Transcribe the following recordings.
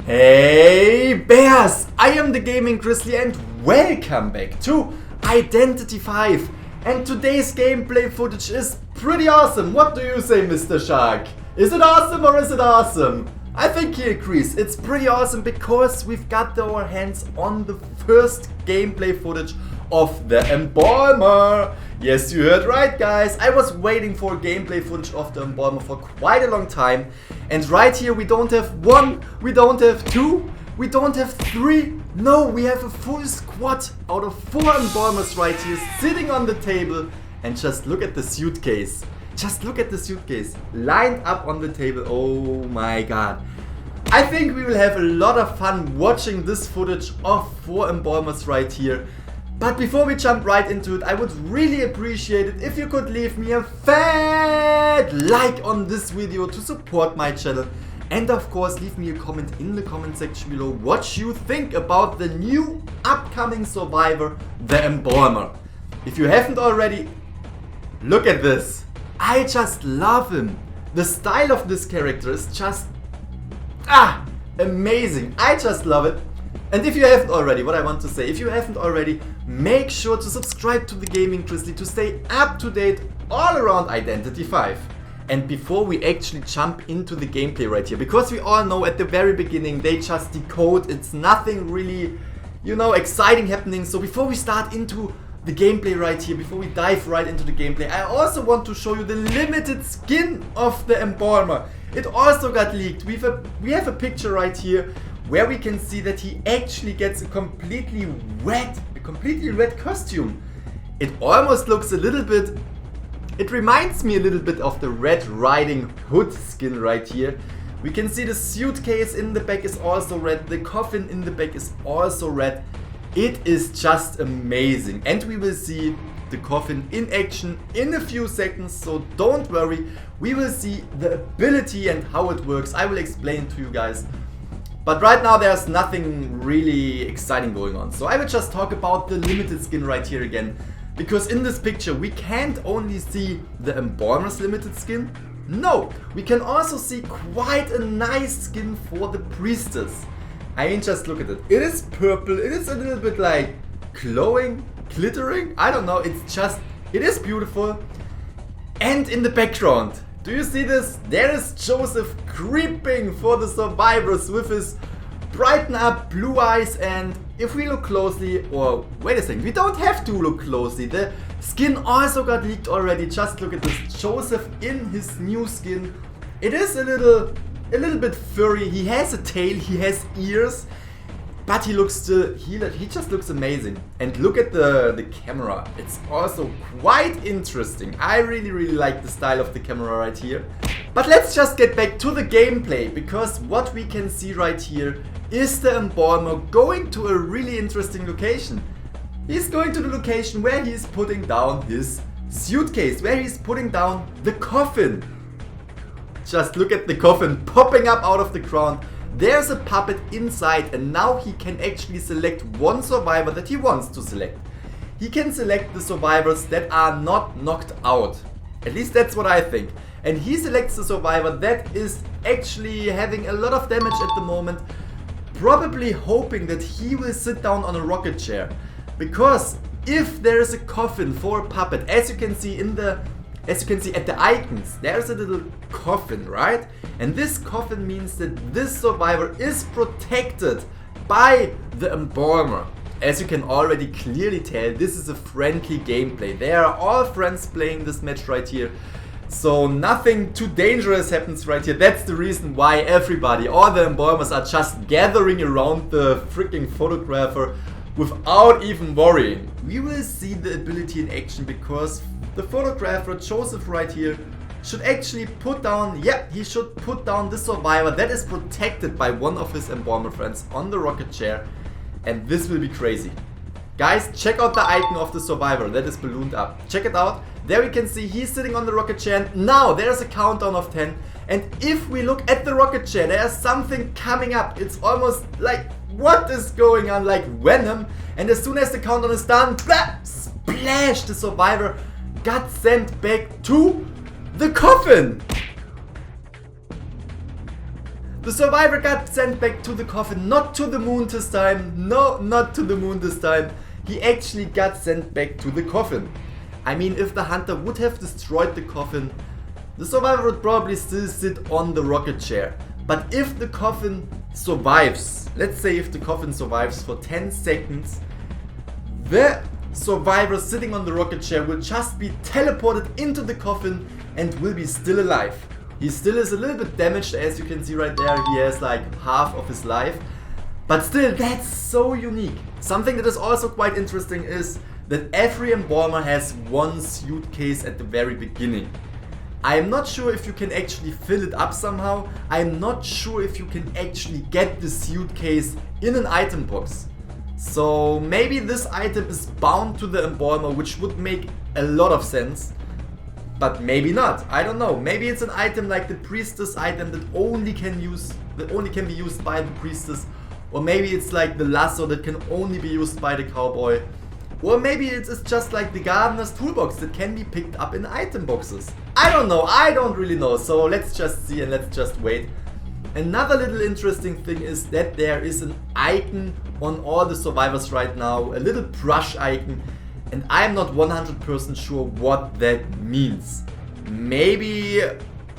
Hey bears, I am the Gaming-Grizzly and welcome back to Identity V. And today's gameplay footage is pretty awesome. What do you say, Mr. Shark? Is it awesome or is it awesome? I think he agrees. It's pretty awesome because we've got our hands on the first gameplay footage of the Embalmer. Yes, you heard right, guys. I was waiting for gameplay footage of the Embalmer for quite a long time. And right here we don't have one, we don't have two, we don't have three. No, we have a full squad out of 4 Embalmers right here sitting on the table. And just look at the suitcase. Just look at the suitcase lined up on the table. Oh my god. I think we will have a lot of fun watching this footage of 4 Embalmers right here. But before we jump right into it, I would really appreciate it if you could leave me a fat like on this video to support my channel. And of course, leave me a comment in the comment section below what you think about the new upcoming survivor, the Embalmer. If you haven't already, look at this. I just love him. The style of this character is just amazing. I just love it. And if you haven't already, what I want to say, if you haven't already, make sure to subscribe to the Gaming-Grizzly to stay up to date all around Identity V. And before we actually jump into the gameplay right here, because we all know at the very beginning they just decode, it's nothing really, exciting happening. So before we start into the gameplay right here, before we dive right into the gameplay, I also want to show you the limited skin of the Embalmer. It also got leaked. We have a picture right here where we can see that he actually gets a completely red costume. It almost looks a little bit, it reminds me a little bit of the Red Riding Hood skin right here. We can see the suitcase in the back is also red, the coffin in the back is also red. It is just amazing. And we will see the coffin in action in a few seconds, so don't worry. We will see the ability and how it works. I will explain to you guys. But right now there's nothing really exciting going on. So I will just talk about the limited skin right here again. Because in this picture we can't only see the Embalmer's limited skin. No, we can also see quite a nice skin for the priestess. I mean, just look at it. It is purple, it is a little bit like glowing, glittering. I don't know, it is beautiful. And in the background, do you see this? There is Joseph creeping for the survivors with his brighten up blue eyes. And if we look closely, or wait a second, we don't have to look closely. The skin also got leaked already. Just look at this, Joseph in his new skin. It is a little bit furry. He has a tail, he has ears, but he just looks amazing. And look at the camera. It's also quite interesting. I really like the style of the camera right here. But let's just get back to the gameplay, because what we can see right here is the Embalmer going to a really interesting location. He's going to the location where he's putting down his suitcase, where he's putting down the coffin. Just look at the coffin popping up out of the ground. There's a puppet inside, and now he can actually select one survivor that he wants to select. He can select the survivors that are not knocked out. At least that's what I think. And he selects the survivor that is actually having a lot of damage at the moment, probably hoping that he will sit down on a rocket chair. Because if there is a coffin for a puppet, as you can see at the icons, there's a little coffin, right? And this coffin means that this survivor is protected by the Embalmer. As you can already clearly tell, this is a friendly gameplay. They are all friends playing this match right here. So nothing too dangerous happens right here. That's the reason why everybody, all the Embalmers, are just gathering around the freaking photographer without even worrying. We will see the ability in action, because the photographer, Joseph right here, should actually put down, he should put down the survivor that is protected by one of his Embalmer friends on the rocket chair. And this will be crazy. Guys, check out the icon of the survivor that is ballooned up. Check it out. There we can see he's sitting on the rocket chair, and now there's a countdown of 10. And if we look at the rocket chair, there's something coming up. It's almost like, what is going on, like Venom. And as soon as the countdown is done, blah, splash, the survivor got sent back to the coffin. The survivor got sent back to the coffin, not to the moon this time. No, not to the moon this time. He actually got sent back to the coffin. I mean, if the hunter would have destroyed the coffin, the survivor would probably still sit on the rocket chair. But if the coffin survives, let's say if the coffin survives for 10 seconds, the survivor sitting on the rocket chair will just be teleported into the coffin and will be still alive. He still is a little bit damaged, as you can see right there. He has like half of his life. But still, that's so unique. Something that is also quite interesting is that every Embalmer has one suitcase at the very beginning. I am not sure if you can actually fill it up somehow. I am not sure if you can actually get the suitcase in an item box. So maybe this item is bound to the Embalmer, which would make a lot of sense. But maybe not. I don't know. Maybe it's an item like the priestess item that only can be used by the priestess. Or maybe it's like the lasso that can only be used by the cowboy. Or maybe it's just like the gardener's toolbox that can be picked up in item boxes. I don't know. I don't really know. So let's just see and let's just wait. Another little interesting thing is that there is an icon on all the survivors right now. A little brush icon. And I'm not 100% sure what that means. Maybe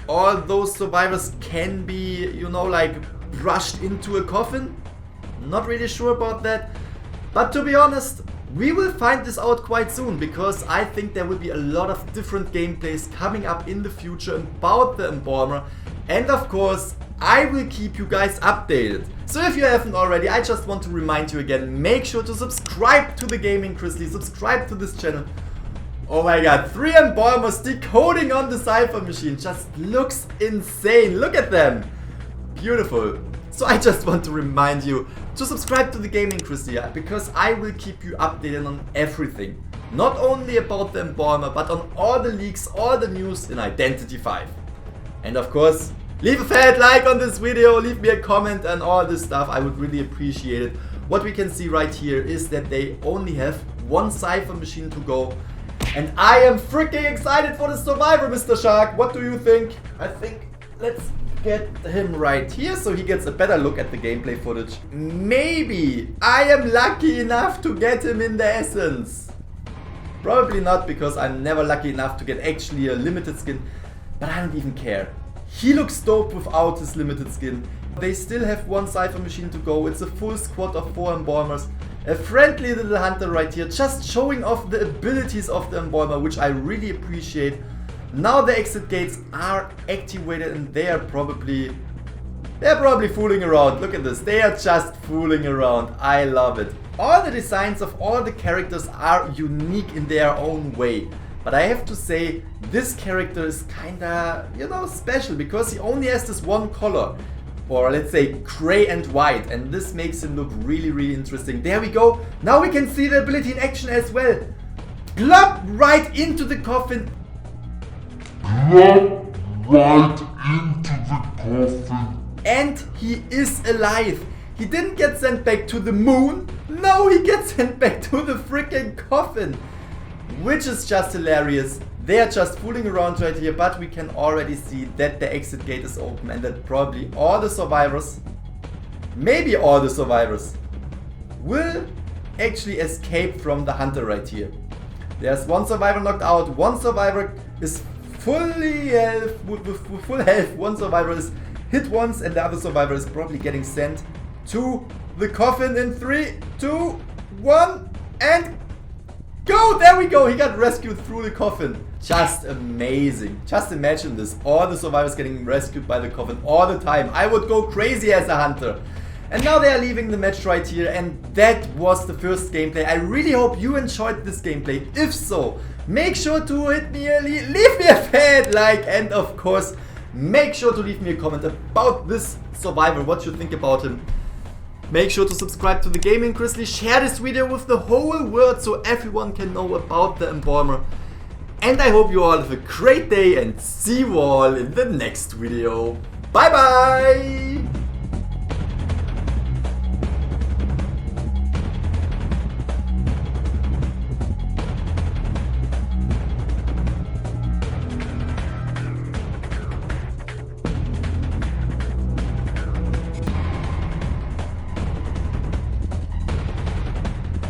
all those survivors can be, you know, like brushed into a coffin? Not really sure about that. But to be honest, we will find this out quite soon, because I think there will be a lot of different gameplays coming up in the future about the Embalmer. And of course, I will keep you guys updated. So if you haven't already, I just want to remind you again, make sure to subscribe to the Gaming-Grizzly, subscribe to this channel. Oh my god, 3 Embalmers decoding on the cipher machine, just looks insane, look at them. Beautiful. So I just want to remind you to subscribe to the Gaming-Grizzly, because I will keep you updated on everything. Not only about the Embalmer, but on all the leaks, all the news in Identity 5. And of course, leave a fat like on this video, leave me a comment and all this stuff, I would really appreciate it. What we can see right here is that they only have one cipher machine to go. And I am freaking excited for the survivor, Mr. Shark. What do you think? I think let's get him right here so he gets a better look at the gameplay footage. Maybe I am lucky enough to get him in the essence. Probably not, because I'm never lucky enough to get actually a limited skin. But I don't even care. He looks dope without his limited skin. They still have one cipher machine to go. It's a full squad of 4 Embalmers. A friendly little hunter right here, just showing off the abilities of the Embalmer, which I really appreciate. Now the exit gates are activated and they're probably fooling around. Look at this. They are just fooling around. I love it. All the designs of all the characters are unique in their own way. But I have to say, this character is kinda, you know, special, because he only has this one color. Or let's say gray and white, and this makes him look really, really interesting. There we go. Now we can see the ability in action as well. Glop right into the coffin. Glop right into the coffin. And he is alive. He didn't get sent back to the moon. No, he gets sent back to the freaking coffin. Which is just hilarious. They are just fooling around right here, but we can already see that the exit gate is open and that probably all the survivors, maybe all the survivors, will actually escape from the hunter right here. There's one survivor knocked out, one survivor is fully with full health, one survivor is hit once, and the other survivor is probably getting sent to the coffin in 3, 2, 1, and go! There we go! He got rescued through the coffin. Just amazing. Just imagine this. All the survivors getting rescued by the coffin all the time. I would go crazy as a hunter. And now they are leaving the match right here, and that was the first gameplay. I really hope you enjoyed this gameplay. If so, make sure to leave me a fat like, and of course, make sure to leave me a comment about this survivor, what you think about him. Make sure to subscribe to the Gaming-Grizzly, share this video with the whole world so everyone can know about the Embalmer. And I hope you all have a great day and see you all in the next video. Bye bye!